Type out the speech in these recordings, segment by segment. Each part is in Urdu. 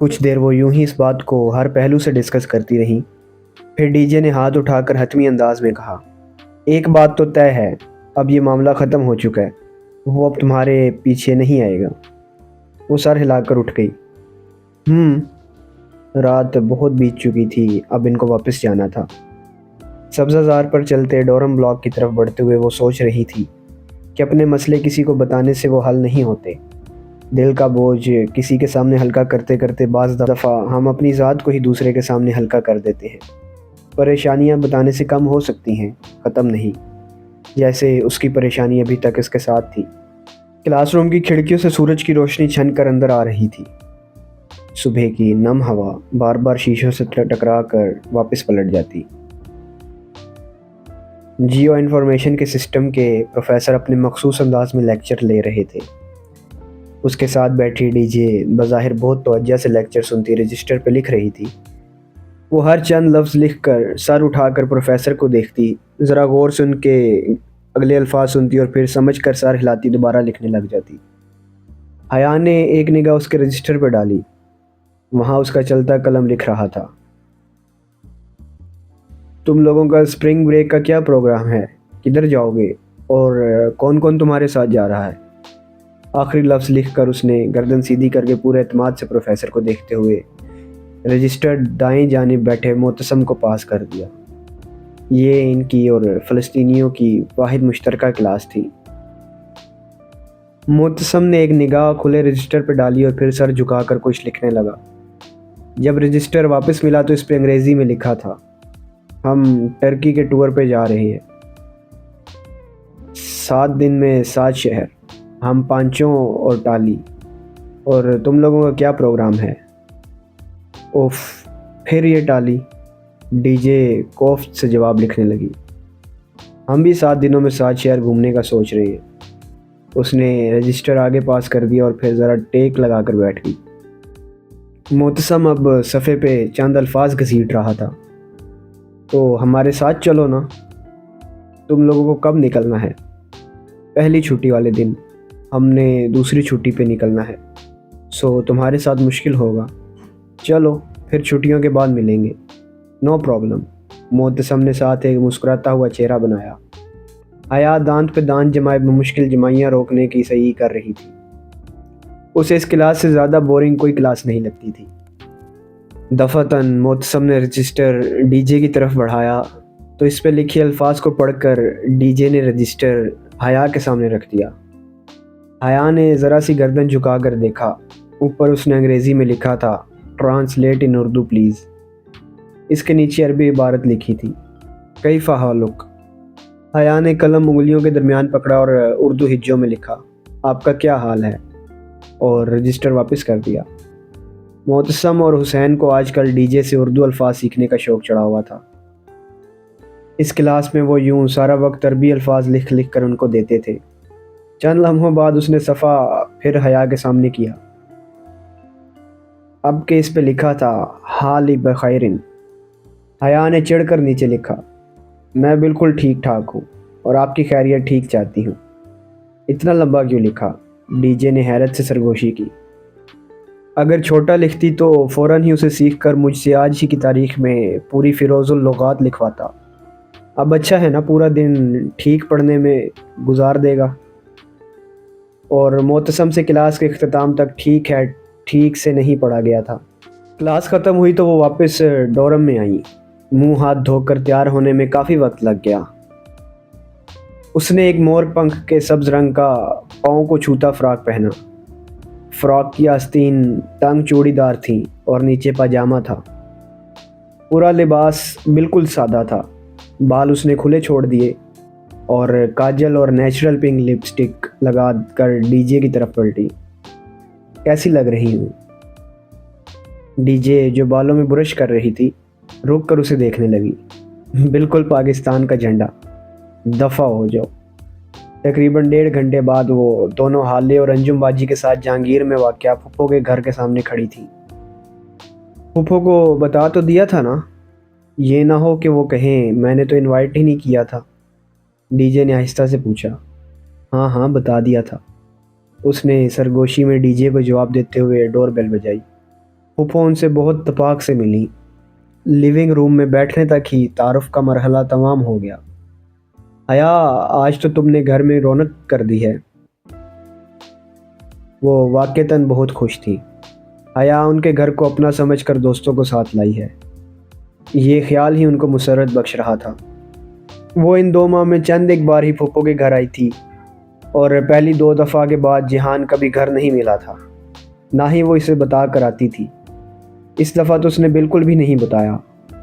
کچھ دیر وہ یوں ہی اس بات کو ہر پہلو سے ڈسکس کرتی رہیں، پھر ڈی جے نے ہاتھ اٹھا کر حتمی انداز میں کہا، ایک بات تو طے ہے، اب یہ معاملہ ختم ہو چکا ہے، وہ اب تمہارے پیچھے نہیں آئے گا۔ وہ سر ہلا کر اٹھ گئی۔ رات بہت بیت چکی تھی، اب ان کو واپس جانا تھا۔ سبزہ زار پر چلتے ڈورم بلاک کی طرف بڑھتے ہوئے وہ سوچ رہی تھی کہ اپنے مسئلے کسی کو بتانے سے وہ حل نہیں ہوتے۔ دل کا بوجھ کسی کے سامنے ہلکا کرتے کرتے بعض دفعہ ہم اپنی ذات کو ہی دوسرے کے سامنے ہلکا کر دیتے ہیں۔ پریشانیاں بتانے سے کم ہو سکتی ہیں، ختم نہیں، جیسے اس کی پریشانی ابھی تک اس کے ساتھ تھی۔ کلاس روم کی کھڑکیوں سے سورج کی روشنی چھن کر اندر آ رہی تھی۔ صبح کی نم ہوا بار بار شیشوں سے ٹکرا کر واپس پلٹ جاتی۔ جیو انفارمیشن کے سسٹم کے پروفیسر اپنے مخصوص انداز میں لیکچر لے رہے تھے۔ اس کے ساتھ بیٹھی ڈی جے بظاہر بہت توجہ سے لیکچر سنتی رجسٹر پہ لکھ رہی تھی۔ وہ ہر چند لفظ لکھ کر سر اٹھا کر پروفیسر کو دیکھتی، ذرا غور سے ان کے اگلے الفاظ سنتی اور پھر سمجھ کر سر ہلاتی دوبارہ لکھنے لگ جاتی۔ حیا نے ایک نگاہ اس کے رجسٹر پہ ڈالی، وہاں اس کا چلتا قلم لکھ رہا تھا، تم لوگوں کا اسپرنگ بریک کا کیا پروگرام ہے، کدھر جاؤ گے اور کون کون تمہارے ساتھ جا رہا ہے؟ آخری لفظ لکھ کر اس نے گردن سیدھی کر کے پورے اعتماد سے پروفیسر کو دیکھتے ہوئے رجسٹر دائیں جانب بیٹھے معتصم کو پاس کر دیا۔ یہ ان کی اور فلسطینیوں کی واحد مشترکہ کلاس تھی۔ معتصم نے ایک نگاہ کھلے رجسٹر پہ ڈالی اور پھر سر جھکا کر کچھ لکھنے لگا۔ جب رجسٹر واپس ملا تو اس پہ انگریزی میں لکھا تھا، ہم ٹرکی کے ٹور پہ جا رہے ہیں، 7 دن میں 7 شہر، ہم پانچوں اور ٹالی، اور تم لوگوں کا کیا پروگرام ہے؟ اوف، پھر یہ ٹالی؟ ڈی جے کوفت سے جواب لکھنے لگی، ہم بھی 7 دنوں میں 7 شہر گھومنے کا سوچ رہے ہیں۔ اس نے رجسٹر آگے پاس کر دیا اور پھر ذرا ٹیک لگا کر بیٹھ گئی۔ معتصم اب صفحے پہ چند الفاظ گھسیٹ رہا تھا، تو ہمارے ساتھ چلو نا، تم لوگوں کو کب نکلنا ہے؟ پہلی چھٹی والے دن، ہم نے دوسری چھٹی پہ نکلنا ہے، سو تمہارے ساتھ مشکل ہوگا، چلو پھر چھٹیوں کے بعد ملیں گے۔ No problem. معتصم نے ساتھ ایک مسکراتا ہوا چہرہ بنایا۔ حیا دانت پہ دانت جمائے بمشکل جمائیاں روکنے کی صحیح کر رہی تھی۔ اسے اس کلاس سے زیادہ بورنگ کوئی کلاس نہیں لگتی تھی۔ دفعتاً معتصم نے رجسٹر ڈی جے کی طرف بڑھایا تو اس پہ لکھے الفاظ کو پڑھ کر ڈی جے نے رجسٹر حیا کے سامنے رکھ دیا۔ حیا نے ذرا سی گردن جھکا کر دیکھا، اوپر اس نے انگریزی میں لکھا تھا، ٹرانسلیٹ ان اردو پلیز۔ اس کے نیچے عربی عبارت لکھی تھی، کیف حالک؟ حیا نے قلم انگلیوں کے درمیان پکڑا اور اردو ہجوں میں لکھا، آپ کا کیا حال ہے، اور رجسٹر واپس کر دیا۔ معتصم اور حسین کو آج کل ڈی جے سے اردو الفاظ سیکھنے کا شوق چڑھا ہوا تھا۔ اس کلاس میں وہ یوں سارا وقت عربی الفاظ لکھ لکھ کر ان کو دیتے تھے۔ چند لمحوں بعد اس نے صفحہ پھر حیا کے سامنے کیا، اب کہ اس پہ لکھا تھا حالی بخیرن۔ حیا نے چڑھ کر نیچے لکھا، میں بالکل ٹھیک ٹھاک ہوں اور آپ کی خیریت ٹھیک چاہتی ہوں۔ اتنا لمبا کیوں لکھا؟ ڈی جے نے حیرت سے سرگوشی کی۔ اگر چھوٹا لکھتی تو فوراً ہی اسے سیکھ کر مجھ سے آج ہی کی تاریخ میں پوری فیروز اللغات لکھواتا۔ اب اچھا ہے نا، پورا دن ٹھیک پڑھنے میں گزار دے گا۔ اور معتصم سے کلاس کے اختتام تک ٹھیک سے نہیں پڑھا گیا تھا۔ کلاس ختم ہوئی تو وہ واپس ڈورم میں آئیں۔ منہ ہاتھ دھو کر تیار ہونے میں کافی وقت لگ گیا۔ اس نے ایک مور پنکھ کے سبز رنگ کا پاؤں کو چھوتا فراک پہنا۔ فراک کی آستین تنگ چوڑی دار تھیں اور نیچے پاجامہ تھا۔ پورا لباس بالکل سادہ تھا۔ بال اس نے کھلے چھوڑ دیے اور کاجل اور نیچرل پنک لپسٹک لگا کر ڈی جے کی طرف پلٹی۔ کیسی لگ رہی ہوں؟ ڈی جے جو بالوں میں برش کر رہی تھی رک کر اسے دیکھنے لگی۔ بالکل پاکستان کا جھنڈا، دفع ہو جاؤ۔ تقریباً 1.5 گھنٹے بعد وہ دونوں حالے اور انجم باجی کے ساتھ جہانگیر میں واقع پھپھو کے گھر کے سامنے کھڑی تھی۔ پھپھو کو بتا تو دیا تھا نا، یہ نہ ہو کہ وہ کہیں میں نے تو انوائٹ ہی نہیں کیا تھا؟ ڈی جے نے آہستہ سے پوچھا۔ ہاں ہاں بتا دیا تھا، اس نے سرگوشی میں ڈی جے کو جواب دیتے ہوئے ڈور بیل بجائی۔ پھوپھو ان سے بہت اتفاق سے ملی۔ لیونگ روم میں بیٹھنے تک ہی تعارف کا مرحلہ تمام ہو گیا۔ حیا، آج تو تم نے گھر میں رونق کر دی ہے۔ وہ واقعتاً بہت خوش تھی۔ حیا ان کے گھر کو اپنا سمجھ کر دوستوں کو ساتھ لائی ہے۔ یہ خیال ہی ان کو مسرت بخش رہا تھا۔ وہ ان 2 ماہ میں چند ایک بار ہی پھوپھو کے گھر آئی تھی، اور پہلی 2 دفعہ کے بعد جہان کبھی گھر نہیں ملا تھا، نہ ہی وہ اسے بتا کر آتی تھی۔ اس دفعہ تو اس نے بالکل بھی نہیں بتایا۔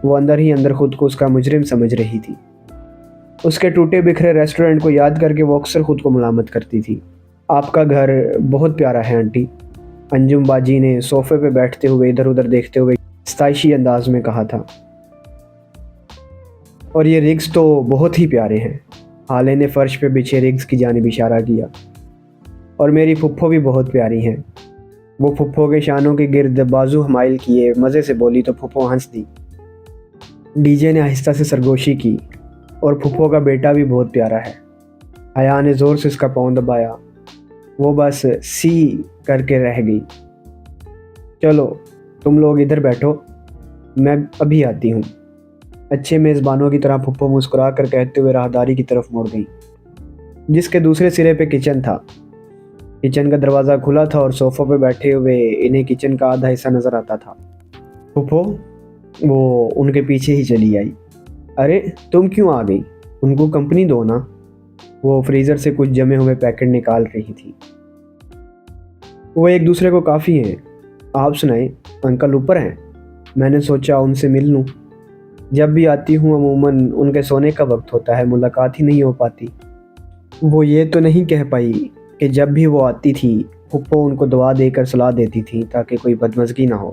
وہ اندر ہی اندر خود کو اس کا مجرم سمجھ رہی تھی۔ اس کے ٹوٹے بکھرے ریسٹورنٹ کو یاد کر کے وہ اکثر خود کو ملامت کرتی تھی۔ آپ کا گھر بہت پیارا ہے آنٹی، انجم باجی نے صوفے پہ بیٹھتے ہوئے ادھر ادھر دیکھتے ہوئے ستائشی انداز میں کہا تھا۔ اور یہ رگز تو بہت ہی پیارے ہیں۔ حالے نے فرش پہ بچھے رگز کی جانب اشارہ کیا۔ اور میری پھپھو بھی بہت پیاری ہیں۔ وہ پھپھو کے شانوں کے گرد بازو حمائل کیے مزے سے بولی تو پھپھو ہنس دی۔ ڈی جے نے آہستہ سے سرگوشی کی۔ اور پھپھو کا بیٹا بھی بہت پیارا ہے۔ حیا نے زور سے اس کا پاؤں دبایا۔ وہ بس سی کر کے رہ گئی۔ چلو تم لوگ ادھر بیٹھو، میں ابھی آتی ہوں۔ اچھے میزبانوں کی طرح پھپھو مسکرا کر کہتے ہوئے راہداری کی طرف مڑ گئی، جس کے دوسرے سرے پہ کچن تھا۔ کچن کا دروازہ کھلا تھا اور صوفوں پہ بیٹھے ہوئے انہیں کچن کا آدھا حصہ نظر آتا تھا۔ پھپھو، وہ ان کے پیچھے ہی چلی آئی۔ ارے تم کیوں آ گئی؟ ان کو کمپنی دو نا۔ وہ فریزر سے کچھ جمے ہوئے پیکٹ نکال رہی تھی۔ وہ ایک دوسرے کو کافی ہیں۔ آپ سنائیں، انکل اوپر ہیں؟ میں نے سوچا ان سے مل لوں۔ جب بھی آتی ہوں عموماً ان کے سونے کا وقت ہوتا ہے، ملاقات ہی نہیں ہو پاتی۔ وہ یہ تو نہیں کہہ پائی کہ جب بھی وہ آتی تھی پھپھو ان کو دعا دے کر سلا دیتی تھی تاکہ کوئی بدمزگی نہ ہو۔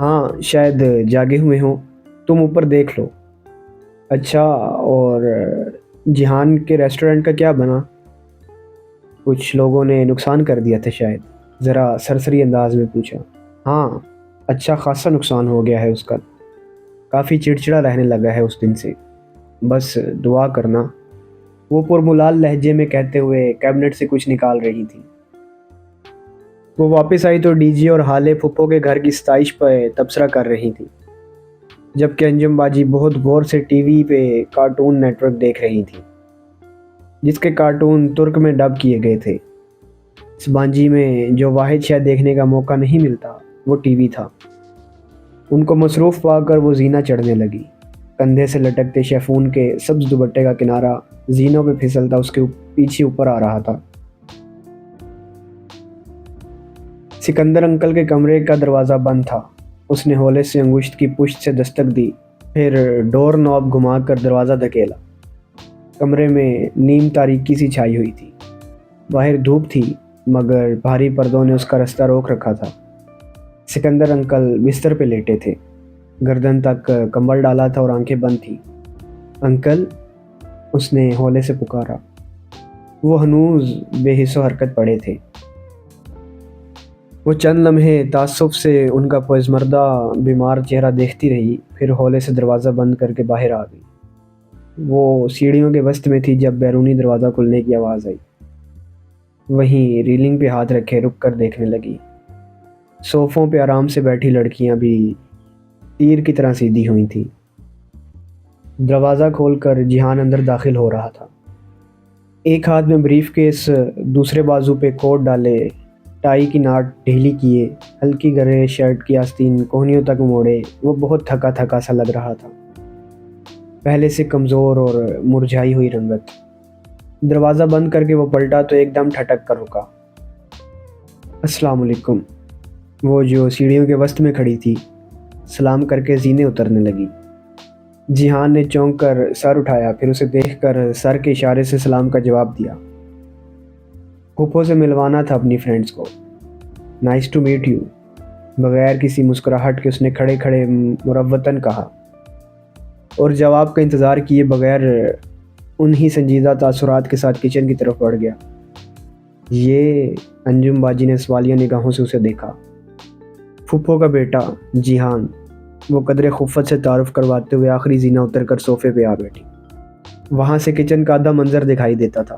ہاں شاید جاگے ہوئے ہوں، تم اوپر دیکھ لو۔ اچھا، اور جہان کے ریسٹورنٹ کا کیا بنا؟ کچھ لوگوں نے نقصان کر دیا تھا شاید، ذرا سرسری انداز میں پوچھا۔ ہاں، اچھا خاصا نقصان ہو گیا ہے اس کا، کافی چڑچڑا رہنے لگا ہے اس دن سے، بس دعا کرنا۔ وہ پرملال لہجے میں کہتے ہوئے کیبنٹ سے کچھ نکال رہی تھی۔ وہ واپس آئی تو ڈی جی اور حالے پھپھو کے گھر کی ستائش پہ تبصرہ کر رہی تھی، جبکہ انجم باجی بہت غور سے ٹی وی پہ کارٹون نیٹ ورک دیکھ رہی تھی، جس کے کارٹون ترک میں ڈب کیے گئے تھے۔ اس بانجی میں جو واحد شے دیکھنے کا موقع نہیں ملتا وہ ٹی وی تھا۔ ان کو مصروف پا کر وہ زینہ چڑھنے لگی۔ کندھے سے لٹکتے شیفون کے سبز دوپٹے کا کنارہ زینوں پہ پھسلتا اس کے پیچھے اوپر آ رہا تھا۔ سکندر انکل کے کمرے کا دروازہ بند تھا۔ اس نے ہولے سے انگشت کی پشت سے دستک دی، پھر ڈور نوب گھما کر دروازہ دھکیلا۔ کمرے میں نیم تاریکی سی چھائی ہوئی تھی۔ باہر دھوپ تھی مگر بھاری پردوں نے اس کا رستہ روک رکھا تھا۔ سکندر انکل بستر پہ لیٹے تھے، گردن تک کمبل ڈالا تھا اور آنکھیں بند تھیں۔ انکل، اس نے ہولے سے پکارا۔ وہ ہنوز بے حس و حرکت پڑے تھے۔ وہ چند لمحے تعصب سے ان کا پزمردہ بیمار چہرہ دیکھتی رہی، پھر ہولے سے دروازہ بند کر کے باہر آ گئی۔ وہ سیڑھیوں کے وسط میں تھی جب بیرونی دروازہ کھلنے کی آواز آئی۔ وہیں ریلنگ پہ ہاتھ رکھے رک کر دیکھنے لگی۔ صوفوں پہ آرام سے بیٹھی لڑکیاں بھی تیر کی طرح سیدھی ہوئی تھیں۔ دروازہ کھول کر جہان اندر داخل ہو رہا تھا، ایک ہاتھ میں بریف کیس، دوسرے بازو پہ کوٹ ڈالے، ٹائی کی ناٹ ڈھیلی کیے، ہلکی گرے شرٹ کی آستین کوہنیوں تک موڑے۔ وہ بہت تھکا تھکا سا لگ رہا تھا، پہلے سے کمزور اور مرجھائی ہوئی رنگت۔ دروازہ بند کر کے وہ پلٹا تو ایک دم ٹھٹک کر رکا۔ السلام علیکم۔ وہ جو سیڑھیوں کے وسط میں کھڑی تھی سلام کر کے زینے اترنے لگی۔ جہان نے چونک کر سر اٹھایا، پھر اسے دیکھ کر سر کے اشارے سے سلام کا جواب دیا۔ پھپھو سے ملوانا تھا اپنی فرینڈز کو۔ نائس ٹو میٹ یو، بغیر کسی مسکراہٹ کے اس نے کھڑے کھڑے مروتاً کہا، اور جواب کا انتظار کیے بغیر انہی سنجیدہ تاثرات کے ساتھ کچن کی طرف بڑھ گیا۔ یہ انجم باجی نے سوالیہ نگاہوں سے اسے دیکھا۔ پھپھو کا بیٹا جہان، وہ قدرے خفت سے تعارف کرواتے ہوئے آخری زینہ اتر کر صوفے پہ آ بیٹھی۔ وہاں سے کچن کا آدھا منظر دکھائی دیتا تھا۔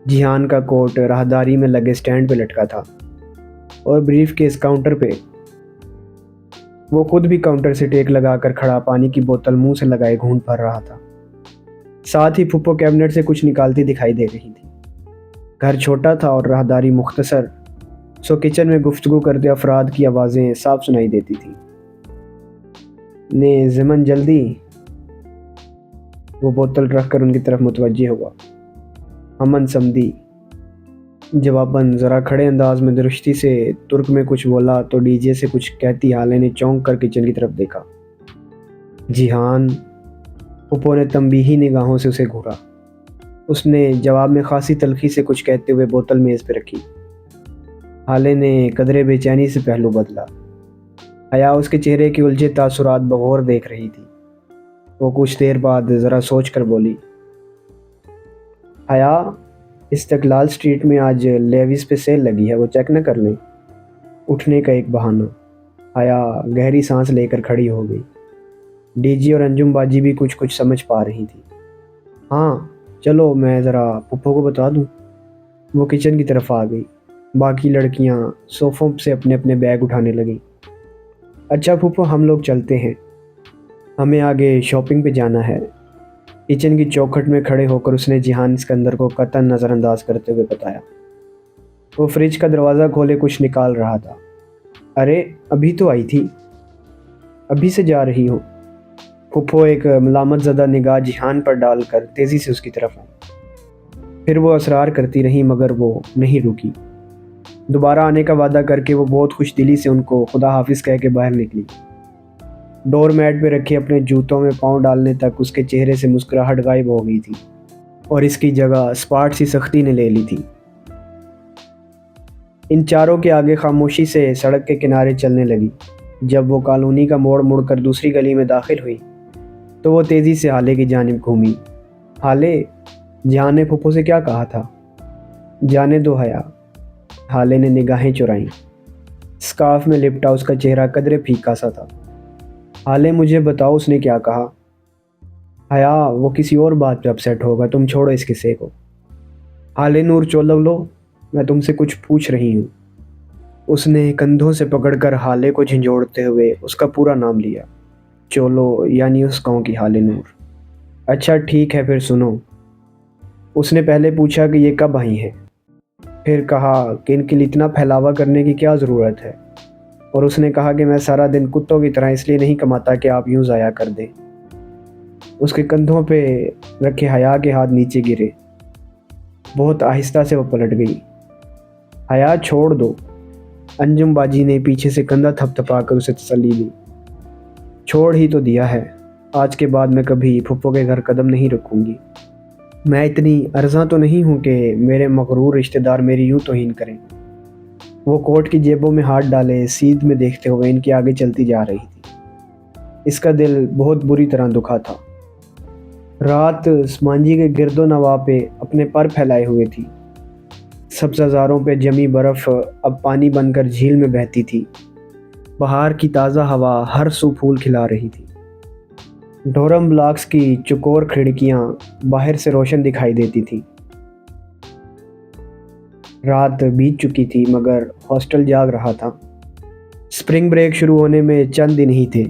جہان کا کوٹ راہداری میں لگے سٹینڈ پہ لٹکا تھا اور بریف کیس کاؤنٹر پہ وہ خود بھی کاؤنٹر سے ٹیک لگا کر کھڑا پانی کی بوتل منہ سے لگائے گھونٹ بھر رہا تھا۔ ساتھ ہی پھپھو کیبنٹ سے کچھ نکالتی دکھائی دے رہی تھی۔ گھر چھوٹا تھا اور راہداری مختصر، سو کچن میں گفتگو کرتے افراد کی آوازیں صاف سنائی دیتی تھیں۔ نے زمن جلدی، وہ بوتل رکھ کر ان کی طرف متوجہ ہوا۔ امن سمدی، جواباً ذرا کھڑے انداز میں درشتی سے ترک میں کچھ بولا تو ڈی جے سے کچھ کہتی حالے نے چونک کر کچن کی طرف دیکھا۔ جیہان، پھپھو نے تنبیہی نگاہوں سے اسے گھورا۔ اس نے جواب میں خاصی تلخی سے کچھ کہتے ہوئے بوتل میز پہ رکھی۔ حالے نے قدرے بے چینی سے پہلو بدلا۔ حیا اس کے چہرے کے الجھے تاثرات بغور دیکھ رہی تھی۔ وہ کچھ دیر بعد ذرا سوچ کر بولی، حیا، استقلال اسٹریٹ میں آج لیویز پہ سیل لگی ہے، وہ چیک نہ کر لیں؟ اٹھنے کا ایک بہانہ۔ حیا گہری سانس لے کر کھڑی ہو گئی۔ ڈی جی اور انجم باجی بھی کچھ سمجھ پا رہی تھی۔ ہاں چلو، میں ذرا پھپھو کو بتا دوں۔ وہ کچن کی طرف آ گئی۔ باقی لڑکیاں صوفوں سے اپنے اپنے بیگ اٹھانے لگیں۔ اچھا پھپھو، ہم لوگ چلتے ہیں، ہمیں آگے شاپنگ پہ جانا ہے۔ کچن کی چوکھٹ میں کھڑے ہو کر اس نے جہان اسکندر کو قطعاً نظر انداز کرتے ہوئے بتایا۔ وہ فریج کا دروازہ کھولے کچھ نکال رہا تھا۔ ارے ابھی تو آئی تھی، ابھی سے جا رہی ہو؟ پھپھو ایک ملامت زدہ نگاہ جہان پر ڈال کر تیزی سے اس کی طرف آئی۔ پھر وہ اصرار کرتی رہی مگر وہ نہیں رکی۔ دوبارہ آنے کا وعدہ کر کے وہ بہت خوش دلی سے ان کو خدا حافظ کہہ کے باہر نکلی۔ ڈور میٹ پہ رکھے اپنے جوتوں میں پاؤں ڈالنے تک اس کے چہرے سے مسکراہٹ غائب ہو گئی تھی اور اس کی جگہ اسپاٹ سی سختی نے لے لی تھی۔ ان چاروں کے آگے خاموشی سے سڑک کے کنارے چلنے لگی۔ جب وہ کالونی کا موڑ مڑ کر دوسری گلی میں داخل ہوئی تو وہ تیزی سے حالے کی جانب گھومی۔ حالے، جہان نے پھپھو سے کیا کہا تھا؟ جانے دو حیا، حالے نے نگاہیں چرائیں۔ اسکارف میں لپٹا اس کا چہرہ قدرے پھیکا سا تھا۔ حالے مجھے بتاؤ اس نے کیا کہا؟ حیا، وہ کسی اور بات پہ اپسیٹ ہوگا، تم چھوڑو اس قصے کو۔ حالے نور چولو لو، میں تم سے کچھ پوچھ رہی ہوں۔ اس نے کندھوں سے پکڑ کر حالے کو جھنجھوڑتے ہوئے اس کا پورا نام لیا۔ چولو یعنی اس گاؤں کی حالے نور۔ اچھا ٹھیک ہے پھر سنو۔ اس نے پہلے پوچھا کہ یہ کب آئی ہیں، پھر کہا کہ ان کے لیے اتنا پھیلاوا کرنے کی کیا ضرورت ہے، اور اس نے کہا کہ میں سارا دن کتوں کی طرح اس لیے نہیں کماتا کہ آپ یوں ضائع کر دیں۔ اس کے کندھوں پہ رکھے حیا کے ہاتھ نیچے گرے۔ بہت آہستہ سے وہ پلٹ گئی۔ حیا چھوڑ دو، انجم باجی نے پیچھے سے کندھا تھپ تھپا کر اسے تسلی دی۔ چھوڑ ہی تو دیا ہے، آج کے بعد میں کبھی پھپھو کے گھر قدم نہیں رکھوں گی۔ میں اتنی ارزاں تو نہیں ہوں کہ میرے مغرور رشتہ دار میری یوں توہین کریں۔ وہ کوٹ کی جیبوں میں ہاتھ ڈالے سیدھ میں دیکھتے ہوئے ان کے آگے چلتی جا رہی تھی۔ اس کا دل بہت بری طرح دکھا تھا۔ رات سمانجی کے گرد و نواح پہ اپنے پر پھیلائے ہوئے تھی۔ سبززاروں پہ جمی برف اب پانی بن کر جھیل میں بہتی تھی۔ بہار کی تازہ ہوا ہر سو پھول کھلا رہی تھی۔ ڈورم بلاکس کی چکور کھڑکیاں باہر سے روشن دکھائی دیتی تھیں۔ رات بیت چکی تھی مگر ہاسٹل جاگ رہا تھا۔ اسپرنگ بریک شروع ہونے میں چند دن ہی تھے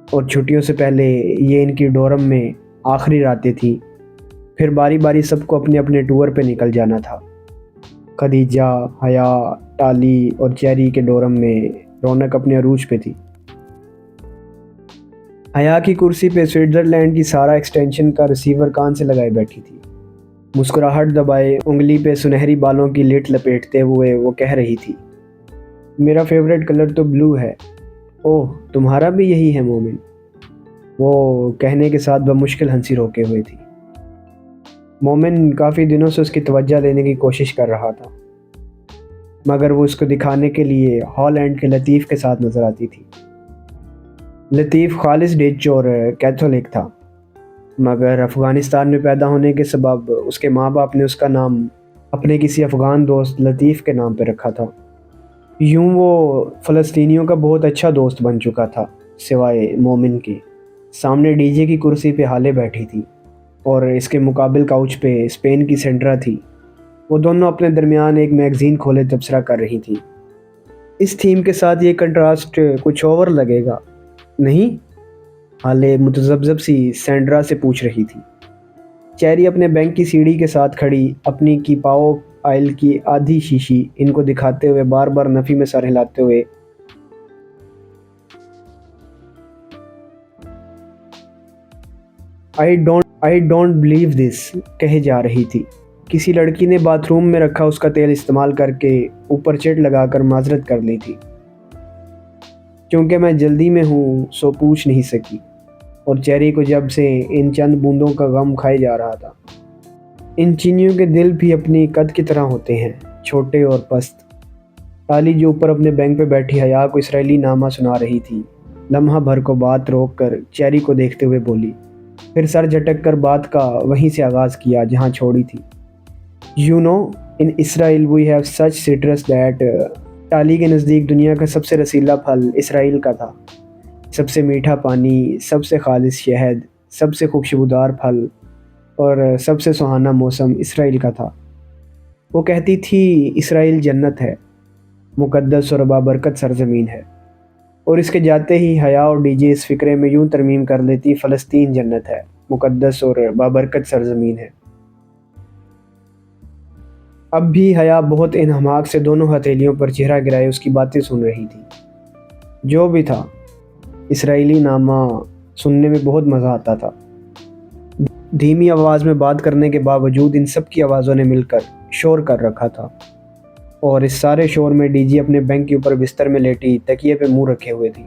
اور چھٹیوں سے پہلے یہ ان کی ڈورم میں آخری راتیں تھیں۔ پھر باری باری سب کو اپنے اپنے ٹور پہ نکل جانا تھا۔ خدیجہ، حیا، ٹالی اور چیری کے ڈورم میں رونق اپنے عروج پہ تھی۔ حیا کی کرسی پہ سوئٹزرلینڈ کی سارا ایکسٹینشن کا ریسیور کان سے لگائے بیٹھی تھی۔ مسکراہٹ دبائے انگلی پہ سنہری بالوں کی لٹ لپیٹتے ہوئے وہ کہہ رہی تھی، میرا فیوریٹ کلر تو بلو ہے۔ اوہ، تمہارا بھی یہی ہے مومن؟ وہ کہنے کے ساتھ بمشکل ہنسی روکے ہوئے تھی۔ مومن کافی دنوں سے اس کی توجہ لینے کی کوشش کر رہا تھا مگر وہ اس کو دکھانے کے لیے ہال اینڈ کے لطیف کے ساتھ نظر آتی تھی۔ لطیف خالص ڈچ اور کیتھولک تھا مگر افغانستان میں پیدا ہونے کے سبب اس کے ماں باپ نے اس کا نام اپنے کسی افغان دوست لطیف کے نام پہ رکھا تھا۔ یوں وہ فلسطینیوں کا بہت اچھا دوست بن چکا تھا سوائے مومن کے۔ سامنے ڈی جے کی کرسی پہ حالے بیٹھی تھی اور اس کے مقابل کاؤچ پہ اسپین کی سینڈرا تھی۔ وہ دونوں اپنے درمیان ایک میگزین کھولے تبصرہ کر رہی تھی۔ اس تھیم کے ساتھ یہ کنٹراسٹ کچھ اوور لگے گا نہیں؟ حالے متذبذب سی سینڈرا سے پوچھ رہی تھی۔ چیری اپنے بینک کی سیڑھی کے ساتھ کھڑی اپنی کی پاؤ آئل کی آدھی شیشی ان کو دکھاتے ہوئے بار بار نفی میں سر ہلاتے ہوئے I don't believe this کہے جا رہی تھی۔ کسی لڑکی نے باتھ روم میں رکھا اس کا تیل استعمال کر کے اوپر چٹ لگا کر معذرت کر لی تھی۔ چونکہ میں جلدی میں ہوں سو پوچھ نہیں سکی، اور چیری کو جب سے ان چند بوندوں کا غم کھائے جا رہا تھا۔ ان چینیوں کے دل بھی اپنی قد کی طرح ہوتے ہیں، چھوٹے اور پست۔ ٹالی جو اوپر اپنے بینک پہ بیٹھی حیا کو اسرائیلی نامہ سنا رہی تھی، لمحہ بھر کو بات روک کر چیری کو دیکھتے ہوئے بولی، پھر سر جھٹک کر بات کا وہیں سے آغاز کیا جہاں چھوڑی تھی۔ You know, in Israel we have such citrus that ٹالی کے نزدیک دنیا کا سب سے رسیلا پھل اسرائیل کا تھا۔ سب سے میٹھا پانی، سب سے خالص شہد، سب سے خوشبودار پھل اور سب سے سہانا موسم اسرائیل کا تھا۔ وہ کہتی تھی اسرائیل جنت ہے، مقدس اور بابرکت سرزمین ہے، اور اس کے جاتے ہی حیا اور ڈی جے اس فکرے میں یوں ترمیم کر لیتی فلسطین جنت ہے، مقدس اور بابرکت سرزمین ہے۔ اب بھی حیا بہت انہماک سے دونوں ہتھیلیوں پر چہرہ گرائے اس کی باتیں سن رہی تھی۔ جو بھی تھا، اسرائیلی نامہ سننے میں بہت مزہ آتا تھا۔ دھیمی آواز میں بات کرنے کے باوجود ان سب کی آوازوں نے مل کر شور کر رکھا تھا، اور اس سارے شور میں ڈی جی اپنے بینک کے اوپر بستر میں لیٹی تکیے پہ منہ رکھے ہوئے تھی۔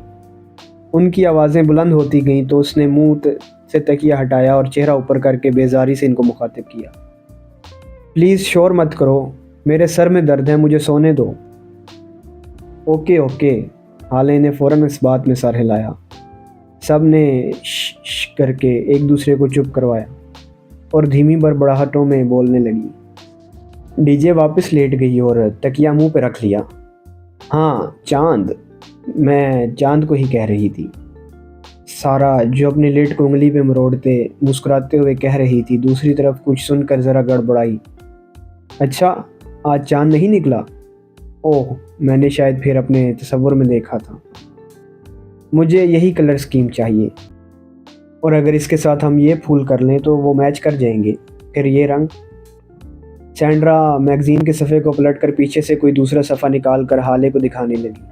ان کی آوازیں بلند ہوتی گئیں تو اس نے منہ سے تکیہ ہٹایا اور چہرہ اوپر کر کے بیزاری سے ان کو مخاطب کیا۔ پلیز شور مت کرو، میرے سر میں درد ہے، مجھے سونے دو۔ اوکے، حالے نے فوراً اس بات میں سر ہلایا۔ سب نے شش کر کے ایک دوسرے کو چپ کروایا اور دھیمی بڑبڑاہٹوں میں بولنے لگی۔ ڈی جے واپس لیٹ گئی اور تکیہ منہ پہ رکھ لیا۔ ہاں، چاند، میں چاند کو ہی کہہ رہی تھی، سارا جو اپنے لیٹ کو انگلی پہ مروڑتے مسکراتے ہوئے کہہ رہی تھی، دوسری طرف کچھ سن کر ذرا گڑبڑائی۔ اچھا، آج چاند نہیں نکلا؟ اوہ، میں نے شاید پھر اپنے تصور میں دیکھا تھا۔ مجھے یہی کلر سکیم چاہیے، اور اگر اس کے ساتھ ہم یہ پھول کر لیں تو وہ میچ کر جائیں گے، پھر یہ رنگ۔ سینڈرا میگزین کے صفحے کو پلٹ کر پیچھے سے کوئی دوسرا صفحہ نکال کر حالے کو دکھانے لگی۔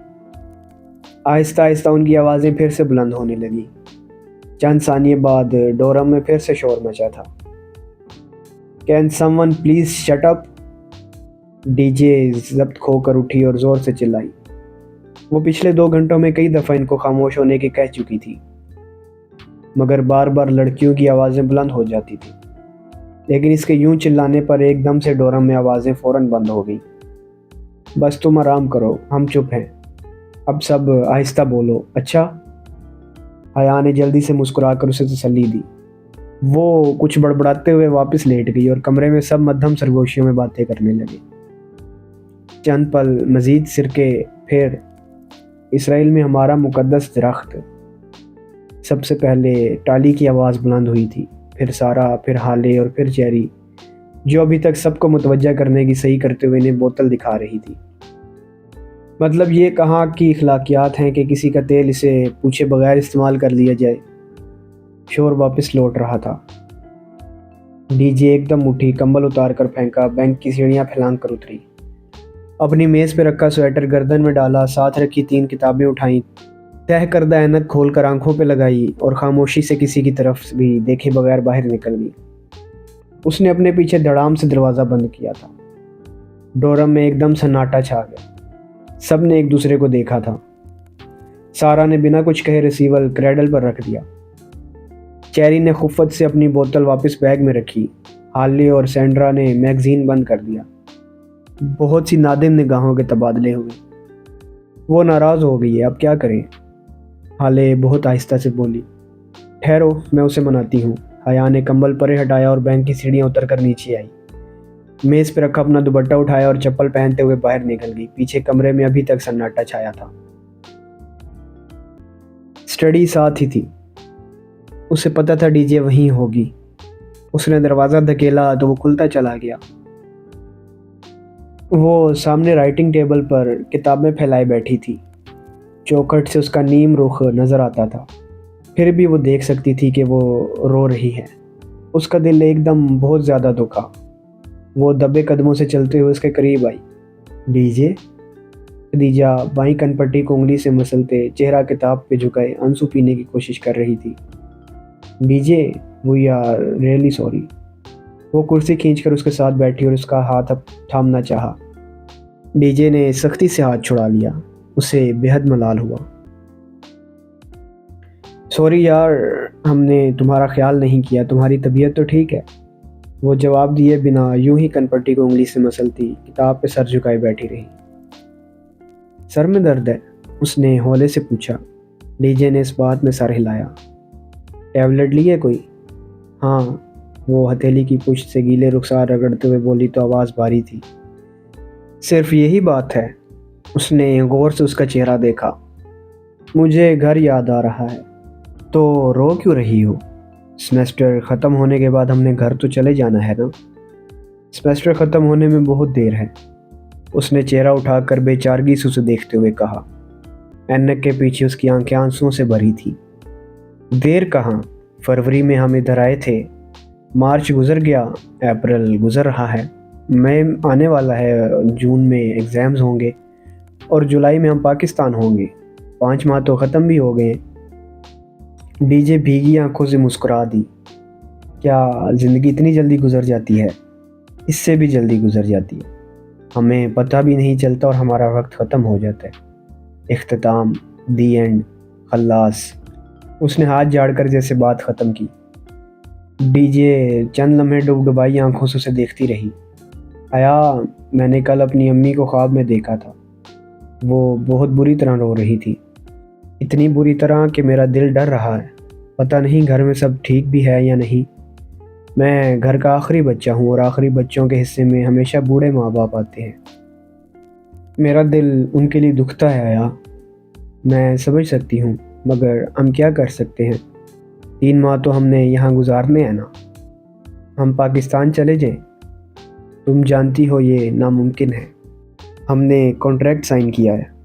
آہستہ آہستہ ان کی آوازیں پھر سے بلند ہونے لگی۔ چند ثانیے بعد ڈورم میں پھر سے شور مچا تھا۔ Can some one please shut up? D J ضبط کھو کر اٹھی اور زور سے چلائی۔ وہ پچھلے 2 گھنٹوں میں کئی دفعہ ان کو خاموش ہونے کی کہہ چکی تھی، مگر بار بار لڑکیوں کی آوازیں بلند ہو جاتی تھی۔ لیکن اس کے یوں چلانے پر ایک دم سے ڈورم میں آوازیں فوراً بند ہو گئیں۔ بس تم آرام کرو، ہم چپ ہیں، اب سب آہستہ بولو، اچھا؟ حیا نے جلدی سے مسکرا کر اسے تسلی دی۔ وہ کچھ بڑبڑاتے ہوئے واپس لیٹ گئی اور کمرے میں سب مدھم سرگوشیوں میں باتیں کرنے لگے۔ چند پل مزید سرکے پھر اسرائیل میں ہمارا مقدس درخت۔ سب سے پہلے ٹالی کی آواز بلند ہوئی تھی، پھر سارا، پھر حالے اور پھر چیری، جو ابھی تک سب کو متوجہ کرنے کی صحیح کرتے ہوئے انہیں بوتل دکھا رہی تھی۔ مطلب یہ کہاں کی اخلاقیات ہیں کہ کسی کا تیل اسے پوچھے بغیر استعمال کر لیا جائے؟ شور واپس لوٹ رہا تھا۔ ڈی جے ایک دم اٹھی، کمبل اتار کر پھینکا، بینک کی سیڑھیاں پھلانگ کر اتری، اپنی میز پہ رکھا سویٹر گردن میں ڈالا، ساتھ رکھی 3 کتابیں اٹھائیں، تہہ کردہ اینک کھول کر آنکھوں پہ لگائی اور خاموشی سے کسی کی طرف بھی دیکھے بغیر باہر نکل گئی۔ اس نے اپنے پیچھے دھڑام سے دروازہ بند کیا تھا۔ ڈورم میں ایک دم سناٹا چھا گیا۔ سب نے ایک دوسرے کو دیکھا تھا۔ سارا نے بنا کچھ کہے ریسیور کریڈل پر رکھ دیا۔ چیری نے خفت سے اپنی بوتل واپس بیگ میں رکھی۔ حالے اور سینڈرا نے میگزین بند کر دیا۔ بہت سی نادم نگاہوں کے تبادلے ہوئے۔ وہ ناراض ہو گئی ہے، اب کیا کریں؟ حالے بہت آہستہ سے بولی۔ ٹھہرو، میں اسے مناتی ہوں۔ حیا نے کمبل پرے ہٹایا اور بینک کی سیڑھیاں اتر کر نیچے آئی۔ میز پہ رکھا اپنا دوپٹہ اٹھایا اور چپل پہنتے ہوئے باہر نکل گئی۔ پیچھے کمرے میں ابھی تک سناٹا چھایا تھا۔ اسٹڈی ساتھ ہی تھی، اسے پتہ تھا ڈی جے وہیں ہوگی۔ اس نے دروازہ دھکیلا تو وہ کھلتا چلا گیا۔ وہ سامنے رائٹنگ ٹیبل پر کتابیں پھیلائے بیٹھی تھی، چوکھٹ سے اس کا نیم رخ نظر آتا تھا، پھر بھی وہ دیکھ سکتی تھی کہ وہ رو رہی ہے۔ اس کا دل ایک دم بہت زیادہ دکھا۔ وہ دبے قدموں سے چلتے ہوئے اس کے قریب آئی۔ D J? خدیجہ بائیں کن پٹی کو انگلی سے مسلتے چہرہ کتاب پہ جھکائے آنسو پینے کی کوشش کر رہی تھی۔ D J, we are really sorry. وہ کرسی کھینچ کر اس کے ساتھ بیٹھی اور اس کا ہاتھ اب تھامنا چاہا۔ ڈی جے نے سختی سے ہاتھ چھڑا لیا۔ اسے بے حد ملال ہوا۔ سوری یار، ہم نے تمہارا خیال نہیں کیا، تمہاری طبیعت تو ٹھیک ہے؟ وہ جواب دیے بنا یوں ہی کن پٹی کو انگلی سے مسلتی کتاب پہ سر جھکائے بیٹھی رہی۔ سر میں درد ہے؟ اس نے ہولے سے پوچھا۔ ڈی جے نے اس بات میں سر ہلایا۔ ٹیبلٹ لی ہے کوئی؟ ہاں، وہ ہتھیلی کی پشت سے گیلے رخسار رگڑتے ہوئے بولی تو آواز بھاری تھی۔ صرف یہی بات ہے؟ اس نے غور سے اس کا چہرہ دیکھا۔ مجھے گھر یاد آ رہا ہے۔ تو رو کیوں رہی ہو؟ سیمسٹر ختم ہونے کے بعد ہم نے گھر تو چلے جانا ہے نا؟ سیمسٹر ختم ہونے میں بہت دیر ہے، اس نے چہرہ اٹھا کر بے چارگی سے اسے دیکھتے ہوئے کہا۔ اینک کے پیچھے اس کی آنکھیں آنسوؤں سے بھری تھی۔ دیر کہاں؟ فروری میں ہم ادھر آئے تھے، مارچ گزر گیا، اپریل گزر رہا ہے، مئی آنے والا ہے، جون میں ایگزامز ہوں گے اور جولائی میں ہم پاکستان ہوں گے۔ 5 ماہ تو ختم بھی ہو گئے۔ ڈی جے بھیگی آنکھوں سے مسکرا دی۔ کیا زندگی اتنی جلدی گزر جاتی ہے؟ اس سے بھی جلدی گزر جاتی ہے، ہمیں پتہ بھی نہیں چلتا اور ہمارا وقت ختم ہو جاتا ہے۔ اختتام، دی اینڈ، خلاص۔ اس نے ہاتھ جھاڑ کر جیسے بات ختم کی۔ ڈی جے چند لمحے ڈبائی آنکھوں سے اسے دیکھتی رہی۔ آیا، میں نے کل اپنی امی کو خواب میں دیکھا تھا، وہ بہت بری طرح رو رہی تھی، اتنی بری طرح کہ میرا دل ڈر رہا ہے، پتہ نہیں گھر میں سب ٹھیک بھی ہے یا نہیں۔ میں گھر کا آخری بچہ ہوں اور آخری بچوں کے حصے میں ہمیشہ بوڑھے ماں باپ آتے ہیں۔ میرا دل ان کے لیے دکھتا ہے آیا، میں سمجھ سکتی ہوں، مگر ہم کیا کر سکتے ہیں؟ 3 ماہ تو ہم نے یہاں گزارنے ہیں نا۔ ہم پاکستان چلے جائیں؟ تم جانتی ہو یہ ناممکن ہے۔ ہم نے کانٹریکٹ سائن کیا ہے،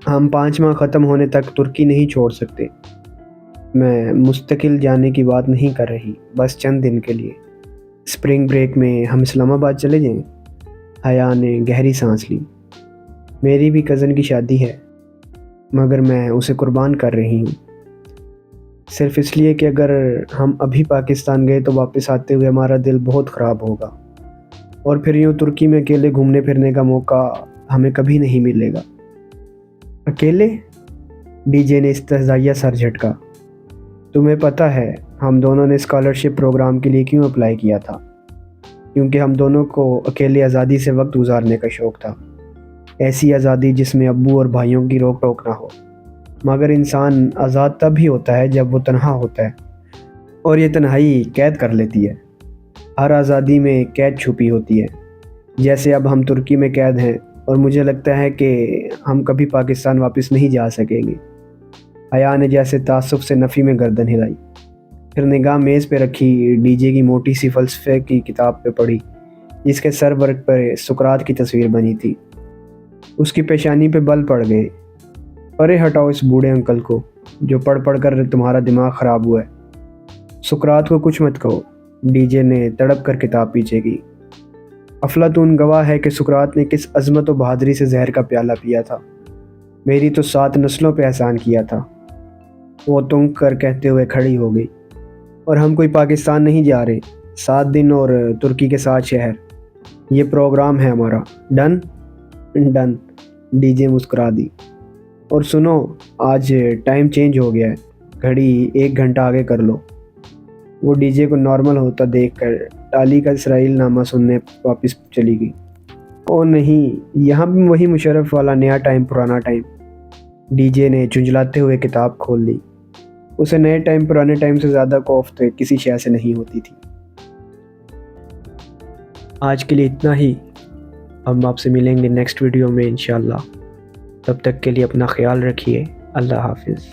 ہم 5 ماہ ختم ہونے تک ترکی نہیں چھوڑ سکتے۔ میں مستقل جانے کی بات نہیں کر رہی، بس چند دن کے لیے۔ اسپرنگ بریک میں ہم اسلام آباد چلے جائیں؟ حیا نے گہری سانس لی۔ میری بھی کزن کی شادی ہے، مگر میں اسے قربان کر رہی ہوں، صرف اس لیے کہ اگر ہم ابھی پاکستان گئے تو واپس آتے ہوئے ہمارا دل بہت خراب ہوگا، اور پھر یوں ترکی میں اکیلے گھومنے پھرنے کا موقع ہمیں کبھی نہیں ملے گا۔ اکیلے؟ ڈی جے نے استہزائیہ سر جھٹکا۔ تمہیں پتہ ہے ہم دونوں نے اسکالرشپ پروگرام کے لیے کیوں اپلائی کیا تھا؟ کیونکہ ہم دونوں کو اکیلے آزادی سے وقت گزارنے کا شوق تھا، ایسی آزادی جس میں ابو اور بھائیوں کی روک ٹوک نہ ہو۔ مگر انسان آزاد تب ہی ہوتا ہے جب وہ تنہا ہوتا ہے، اور یہ تنہائی قید کر لیتی ہے۔ ہر آزادی میں قید چھپی ہوتی ہے، جیسے اب ہم ترکی میں قید ہیں اور مجھے لگتا ہے کہ ہم کبھی پاکستان واپس نہیں جا سکیں گے۔ حیا نے جیسے تعصب سے نفی میں گردن ہلائی، پھر نگاہ میز پہ رکھی ڈی جے کی موٹی سی فلسفے کی کتاب پہ پڑھی، جس کے سر ورق پر سقراط کی تصویر بنی تھی۔ اس کی پیشانی پہ بل پڑ گئے۔ ارے ہٹاؤ اس بوڑھے انکل کو، جو پڑھ پڑھ کر تمہارا دماغ خراب ہوا ہے۔ سقراط کو کچھ مت کہو، ڈی جے نے تڑپ کر کتاب پیچھے کی۔ افلاطون گواہ ہے کہ سقراط نے کس عظمت و بہادری سے زہر کا پیالہ پیا تھا، میری تو 7 نسلوں پہ احسان کیا تھا۔ وہ تنگ کر کہتے ہوئے کھڑی ہو گئی۔ اور ہم کوئی پاکستان نہیں جا رہے، 7 دن اور ترکی کے 7 شہر، یہ پروگرام ہے ہمارا۔ ڈن؟ ڈن، ڈی جے مسکرا دی۔ اور سنو، آج ٹائم چینج ہو گیا ہے، گھڑی 1 گھنٹہ آگے کر لو۔ وہ ڈی جے کو نارمل ہوتا دیکھ کر ٹالی کا اسرائیل نامہ سننے واپس چلی گئی۔ او نہیں، یہاں بھی وہی مشرف والا نیا ٹائم پرانا ٹائم۔ ڈی جے نے چنجلاتے ہوئے کتاب کھول لی۔ اسے نئے ٹائم پرانے ٹائم سے زیادہ کوفت کسی شے سے نہیں ہوتی تھی۔ آج کے لیے اتنا ہی، ہم آپ سے ملیں گے نیکسٹ ویڈیو میں انشاءاللہ۔ تب تک کے لیے اپنا خیال رکھیے، اللہ حافظ۔